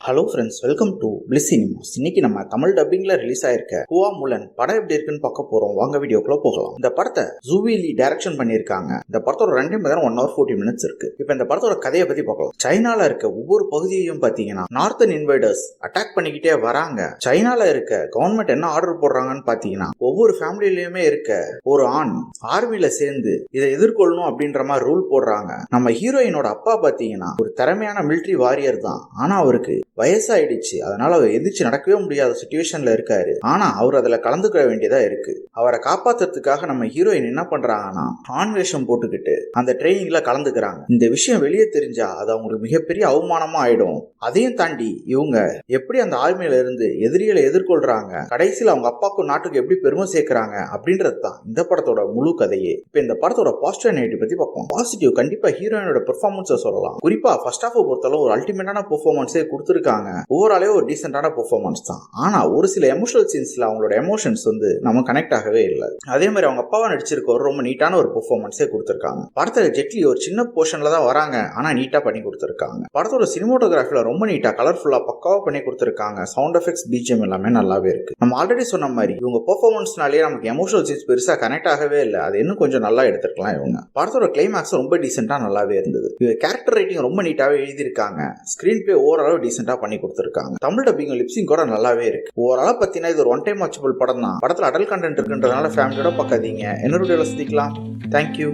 Hello friends, welcome to bliss cinemas. இன்னைக்கு நம்ம Tamil டப்பிங்ல release ஆயிருக்க ஹுவா முலன் படம் எப்படி இருக்குன்னு பார்க்க போறோம். வாங்க வீடியோக்குள்ள போகலாம். இந்த படத்தை ஜூவி லீ டைரக்ஷன் பண்ணியிருக்காங்க. இந்த படத்தோட ரன்டைம் 1 hour 40 minutes இருக்கு. இப்போ இந்த படத்தோட கதையை பத்தி பார்க்கலாம். சைனால இருக்க ஒவ்வொரு பகுதியையும் பாத்தீங்கன்னா நார்த்தன் இன்வைடர்ஸ் அட்டாக் பண்ணிக்கிட்டே வராங்க. சைனால இருக்க கவர்மெண்ட் என்ன ஆர்டர் போடுறாங்கன்னு பாத்தீங்கன்னா ஒவ்வொரு ஃபேமிலியிலயுமே இருக்க ஒரு ஆண் ஆர்மியில சேர்ந்து இதை எதிர்கொள்ளணும் அப்படின்ற மாதிரி ரூல் போடுறாங்க. நம்ம ஹீரோயினோட அப்பா பாத்தீங்கன்னா ஒரு திறமையான மிலிட்டரி வாரியர் தான். ஆனா அவருக்கு வயசாயிடுச்சு. அதனால அவர் எதிர்த்து நடக்கவே முடியாத சிச்சுவேஷன்ல இருக்காரு. ஆனா அவர் அதுல கலந்துக்க வேண்டியதா இருக்கு. அவரை காப்பாத்துறதுக்காக நம்ம ஹீரோயின் என்ன பண்றாங்கன்னா ஆண் வேஷம் போட்டுக்கிட்டு அந்த ட்ரைனிங்ல கலந்துக்கிறாங்க. இந்த விஷயம் வெளியே தெரிஞ்சா அது அவங்களுக்கு மிகப்பெரிய அவமானமா ஆயிடும். அதையும் தாண்டி இவங்க எப்படி அந்த ஆர்மியில இருந்து எதிரிகளை எதிர்கொள்றாங்க, கடைசியில் அவங்க அப்பாக்கும் நாட்டுக்கு எப்படி பெருமை சேர்க்கிறாங்க அப்படின்றது தான் இந்த படத்தோட முழு கதையே. இப்ப இந்த படத்தோட பாசிட்டிவ் நெகட்டிவ் பத்தி பார்ப்போம். பாசிட்டிவ் கண்டிப்பா ஹீரோயினோட பெர்ஃபார்மன்ஸை சொல்லலாம். குறிப்பா ஃபர்ஸ்ட் ஹாஃப் பொறுத்தளவு ஒரு அல்டிமேட்டான பெர்ஃபார்மன்ஸே கொடுத்துருக்காங்க. ஓவராலே ஒரு டீசென்டான பெர்ஃபார்மன்ஸ் தான். ஆனா ஒரு சில எமோஷனல் சீன்ஸ்ல அவங்களோட எமோஷன்ஸ் நம்ம கனெக்ட் ஆகவே இல்லை. அதே மாதிரி அவங்க அப்பாவா நடிச்சிருக்க ஒரு ரொம்ப நீட்டான ஒரு பெர்ஃபார்மன்ஸே கொடுத்திருக்காங்க. படத்துல ஜெட்லி ஒரு சின்ன போர்ஷன்ல தான் வராங்க, ஆனா நீட்டா பண்ணி கொடுத்திருக்காங்க. படத்தோட சினிமோட்டோகிராஃபில ரொம்ப நீட்டா கலர்ஃபுல்லா பக்காவா பண்ணி கொடுத்திருக்காங்க. சவுண்ட் எஃபெக்ட்ஸ், பிஜிஎம் எல்லாமே நல்லாவே இருக்கு. நம்ம ஆல்ரெடி சொன்ன மாதிரி இவங்க பெர்ஃபார்மன்ஸ்னாலேயே நமக்கு எமோஷனல் சீன்ஸ் பெருசா கனெக்ட் ஆகவே இல்லை. அது இன்னும் கொஞ்சம் நல்லா எடுத்துருக்கலாம். இவங்க படத்தோட கிளைமேக்ஸ் ரொம்ப டீசென்டா நல்லாவே இருந்தது. இவங்க கேரக்டர் ரைட்டிங் ரொம்ப நீட்டாவே எழுதியிருக்காங்க. ஸ்கிரீன் பிளே ஓவரால் டீசென்டா பண்ணி கொடுத்திருக்காங்க. தமிழ் டப்பிங் லிப்சிங் கூட நல்லாவே இருக்கு. ஓவராலா பத்தினா இது ஒரு ஒன் டைம் வாட்சபிள் படம் தான். படத்துல அடல்ட் கண்டென்ட் இருக்குன்றதுனால ஃபேமிலியோட பார்க்காதீங்க. இன்னொரு வீடியோல சந்திக்கலாம். தேங்க்யூ.